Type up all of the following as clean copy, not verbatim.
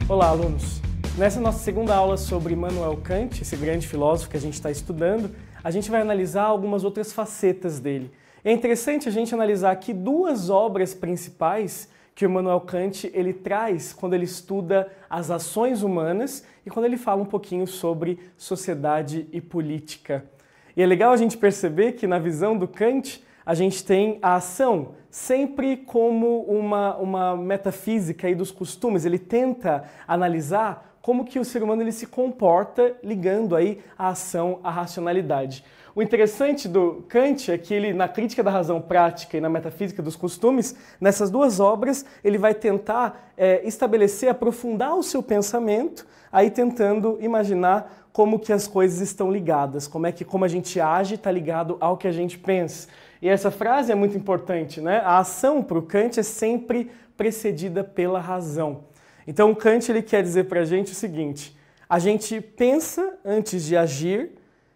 Olá, alunos! Nessa nossa segunda aula sobre Immanuel Kant, esse grande filósofo que a gente está estudando, a gente vai analisar algumas outras facetas dele. É interessante a gente analisar aqui duas obras principais que o Immanuel Kant ele traz quando ele estuda as ações humanas e quando ele fala um pouquinho sobre sociedade e política. E é legal a gente perceber que na visão do Kant a gente tem a ação sempre como uma metafísica aí dos costumes. Ele tenta analisar como que o ser humano ele se comporta ligando aí a ação à racionalidade. O interessante do Kant é que ele, na Crítica da Razão Prática e na Metafísica dos Costumes, nessas duas obras, ele vai tentar estabelecer, aprofundar o seu pensamento, aí tentando imaginar como que as coisas estão ligadas, como a gente age está ligado ao que a gente pensa. E essa frase é muito importante, né? A ação para o Kant é sempre precedida pela razão. Então o Kant ele quer dizer para a gente o seguinte: a gente pensa antes de agir.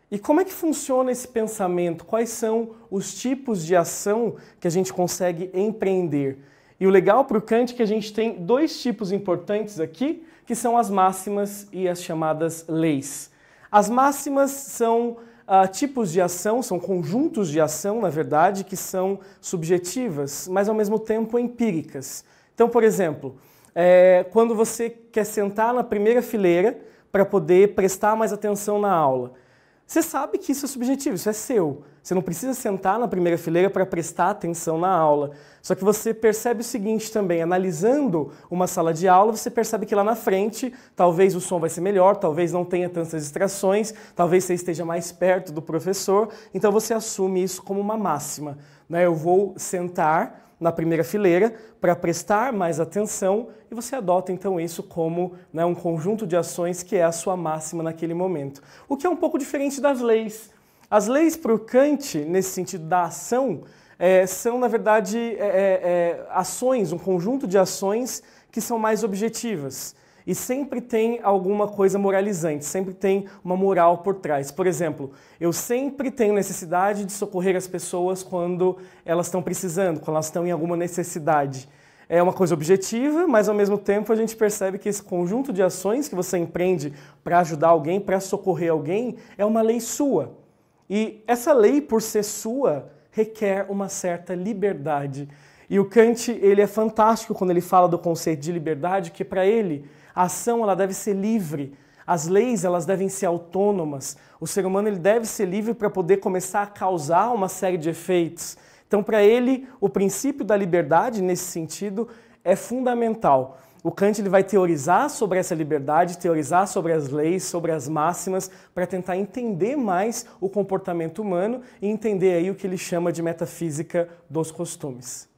E como é que funciona esse pensamento? Quais são os tipos de ação que a gente consegue empreender? E o legal para o Kant é que a gente tem dois tipos importantes aqui, que são as máximas e as chamadas leis. As máximas são tipos de ação, são conjuntos de ação, na verdade, que são subjetivas, mas ao mesmo tempo empíricas. Então, por exemplo, quando você quer sentar na primeira fileira para poder prestar mais atenção na aula, você sabe que isso é subjetivo, isso é seu. Você não precisa sentar na primeira fileira para prestar atenção na aula. Só que você percebe o seguinte também, analisando uma sala de aula, você percebe que lá na frente, talvez o som vai ser melhor, talvez não tenha tantas distrações, talvez você esteja mais perto do professor, então você assume isso como uma máxima, né? Eu vou sentar na primeira fileira para prestar mais atenção e você adota então isso como, né, um conjunto de ações que é a sua máxima naquele momento. O que é um pouco diferente das leis. As leis para o Kant, nesse sentido da ação, são na verdade ações, um conjunto de ações que são mais objetivas. E sempre tem alguma coisa moralizante, sempre tem uma moral por trás. Por exemplo, eu sempre tenho necessidade de socorrer as pessoas quando elas estão precisando, quando elas estão em alguma necessidade. É uma coisa objetiva, mas ao mesmo tempo a gente percebe que esse conjunto de ações que você empreende para ajudar alguém, para socorrer alguém, é uma lei sua. E essa lei, por ser sua, requer uma certa liberdade. E o Kant ele é fantástico quando ele fala do conceito de liberdade, que para ele a ação ela deve ser livre, as leis elas devem ser autônomas, o ser humano ele deve ser livre para poder começar a causar uma série de efeitos. Então para ele o princípio da liberdade nesse sentido é fundamental. O Kant ele vai teorizar sobre essa liberdade, teorizar sobre as leis, sobre as máximas, para tentar entender mais o comportamento humano e entender aí o que ele chama de metafísica dos costumes.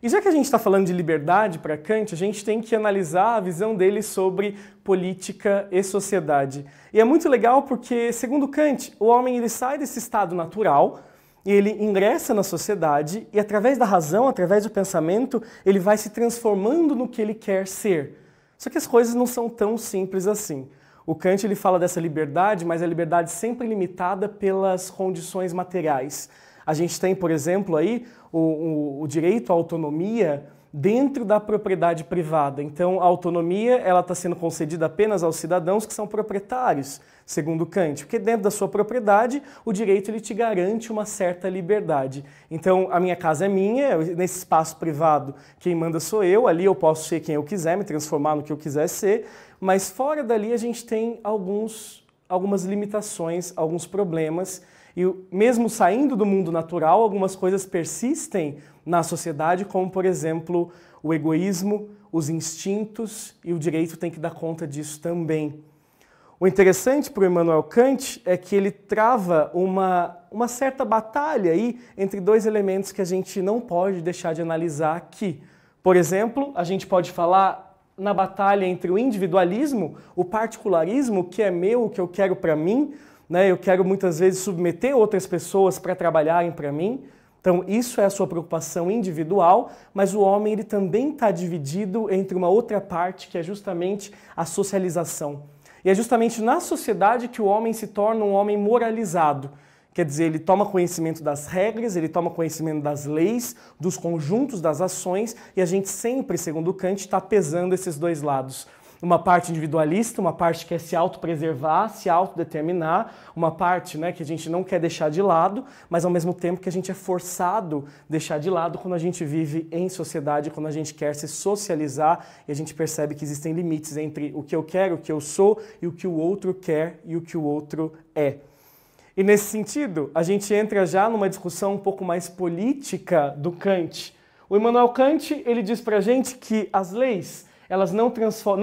E já que a gente está falando de liberdade para Kant, a gente tem que analisar a visão dele sobre política e sociedade. E é muito legal porque, segundo Kant, o homem ele sai desse estado natural e ele ingressa na sociedade e através da razão, através do pensamento, ele vai se transformando no que ele quer ser. Só que as coisas não são tão simples assim. O Kant ele fala dessa liberdade, mas a liberdade sempre limitada pelas condições materiais. A gente tem, por exemplo, aí o direito à autonomia dentro da propriedade privada. Então, a autonomia ela está sendo concedida apenas aos cidadãos que são proprietários, segundo Kant, porque dentro da sua propriedade o direito ele te garante uma certa liberdade. Então, a minha casa é minha, nesse espaço privado quem manda sou eu, ali eu posso ser quem eu quiser, me transformar no que eu quiser ser, mas fora dali a gente tem algumas limitações, alguns problemas. E mesmo saindo do mundo natural, algumas coisas persistem na sociedade, como, por exemplo, o egoísmo, os instintos, e o direito tem que dar conta disso também. O interessante para o Immanuel Kant é que ele trava uma certa batalha aí entre dois elementos que a gente não pode deixar de analisar aqui. Por exemplo, a gente pode falar na batalha entre o individualismo, o particularismo, o que é meu, o que eu quero para mim, né? Eu quero muitas vezes submeter outras pessoas para trabalharem para mim. Então isso é a sua preocupação individual, mas o homem ele também está dividido entre uma outra parte que é justamente a socialização. E é justamente na sociedade que o homem se torna um homem moralizado. Quer dizer, ele toma conhecimento das regras, ele toma conhecimento das leis, dos conjuntos das ações, e a gente sempre, segundo Kant, está pesando esses dois lados. uma parte individualista, uma parte que quer se autopreservar, se autodeterminar, uma parte, né, que a gente não quer deixar de lado, mas ao mesmo tempo que a gente é forçado a deixar de lado quando a gente vive em sociedade, quando a gente quer se socializar e a gente percebe que existem limites entre o que eu quero, o que eu sou e o que o outro quer e o que o outro é. E nesse sentido, a gente entra já numa discussão um pouco mais política do Kant. O Immanuel Kant, ele diz pra gente que as leis, elas não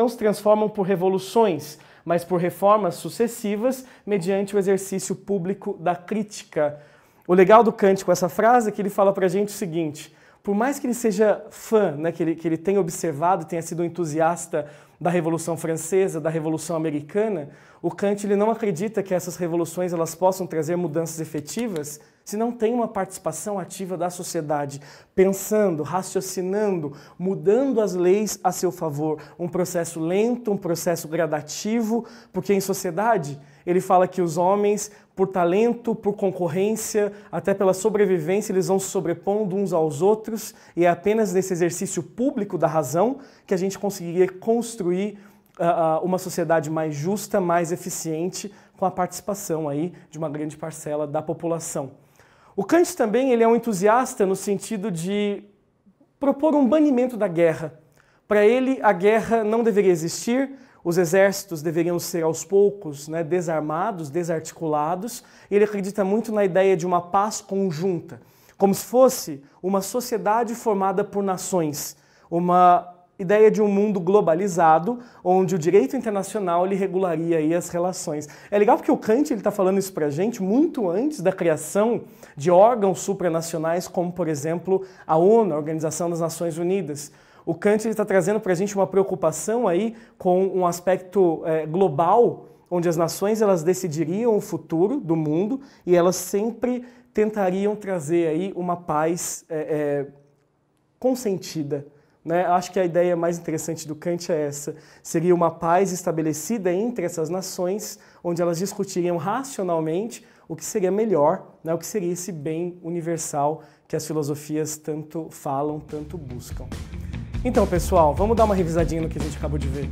se transformam por revoluções, mas por reformas sucessivas mediante o exercício público da crítica. O legal do Kant com essa frase é que ele fala pra gente o seguinte: por mais que ele seja fã, né, que ele tenha observado, tenha sido um entusiasta da Revolução Francesa, da Revolução Americana, o Kant ele não acredita que essas revoluções elas possam trazer mudanças efetivas se não tem uma participação ativa da sociedade, pensando, raciocinando, mudando as leis a seu favor. Um processo lento, um processo gradativo, porque em sociedade ele fala que os homens, por talento, por concorrência, até pela sobrevivência, eles vão se sobrepondo uns aos outros, e é apenas nesse exercício público da razão que a gente conseguiria construir uma sociedade mais justa, mais eficiente, com a participação aí de uma grande parcela da população. O Kant também ele é um entusiasta no sentido de propor um banimento da guerra. Para ele, a guerra não deveria existir, os exércitos deveriam ser aos poucos, né, desarmados, desarticulados. Ele acredita muito na ideia de uma paz conjunta, como se fosse uma sociedade formada por nações, uma ideia de um mundo globalizado, onde o direito internacional ele regularia aí as relações. É legal porque o Kant está falando isso para a gente muito antes da criação de órgãos supranacionais, como, por exemplo, a ONU, a Organização das Nações Unidas. O Kant está trazendo para a gente uma preocupação aí com um aspecto global, onde as nações elas decidiriam o futuro do mundo e elas sempre tentariam trazer aí uma paz consentida. Né? Acho que a ideia mais interessante do Kant é essa. Seria uma paz estabelecida entre essas nações, onde elas discutiriam racionalmente o que seria melhor, né? O que seria esse bem universal que as filosofias tanto falam, tanto buscam. Então, pessoal, vamos dar uma revisadinha no que a gente acabou de ver.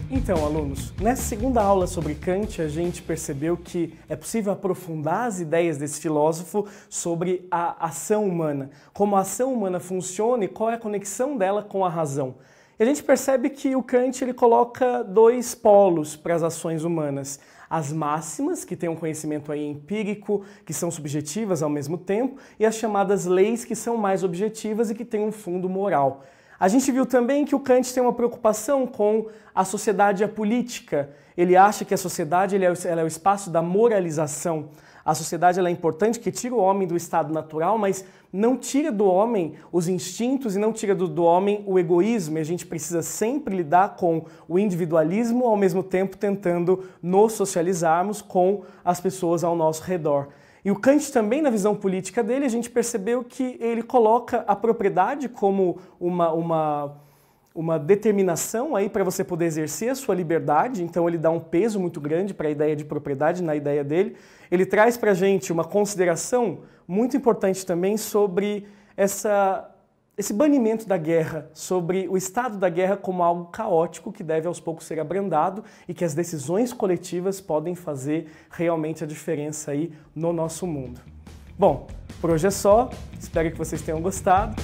Então, alunos, nessa segunda aula sobre Kant, a gente percebeu que é possível aprofundar as ideias desse filósofo sobre a ação humana, como a ação humana funciona e qual é a conexão dela com a razão. E a gente percebe que o Kant ele coloca dois polos para as ações humanas. As máximas, que têm um conhecimento aí empírico, que são subjetivas ao mesmo tempo, e as chamadas leis, que são mais objetivas e que têm um fundo moral. A gente viu também que o Kant tem uma preocupação com a sociedade e a política. Ele acha que a sociedade ela é o espaço da moralização. A sociedade ela é importante, que tira o homem do estado natural, mas não tira do homem os instintos e não tira do homem o egoísmo. E a gente precisa sempre lidar com o individualismo, ao mesmo tempo tentando nos socializarmos com as pessoas ao nosso redor. E o Kant também, na visão política dele, a gente percebeu que ele coloca a propriedade como uma determinação aí para você poder exercer a sua liberdade, então ele dá um peso muito grande para a ideia de propriedade na ideia dele. Ele traz para a gente uma consideração muito importante também sobre esse banimento da guerra, sobre o estado da guerra como algo caótico que deve aos poucos ser abrandado e que as decisões coletivas podem fazer realmente a diferença aí no nosso mundo. Bom, por hoje é só, espero que vocês tenham gostado.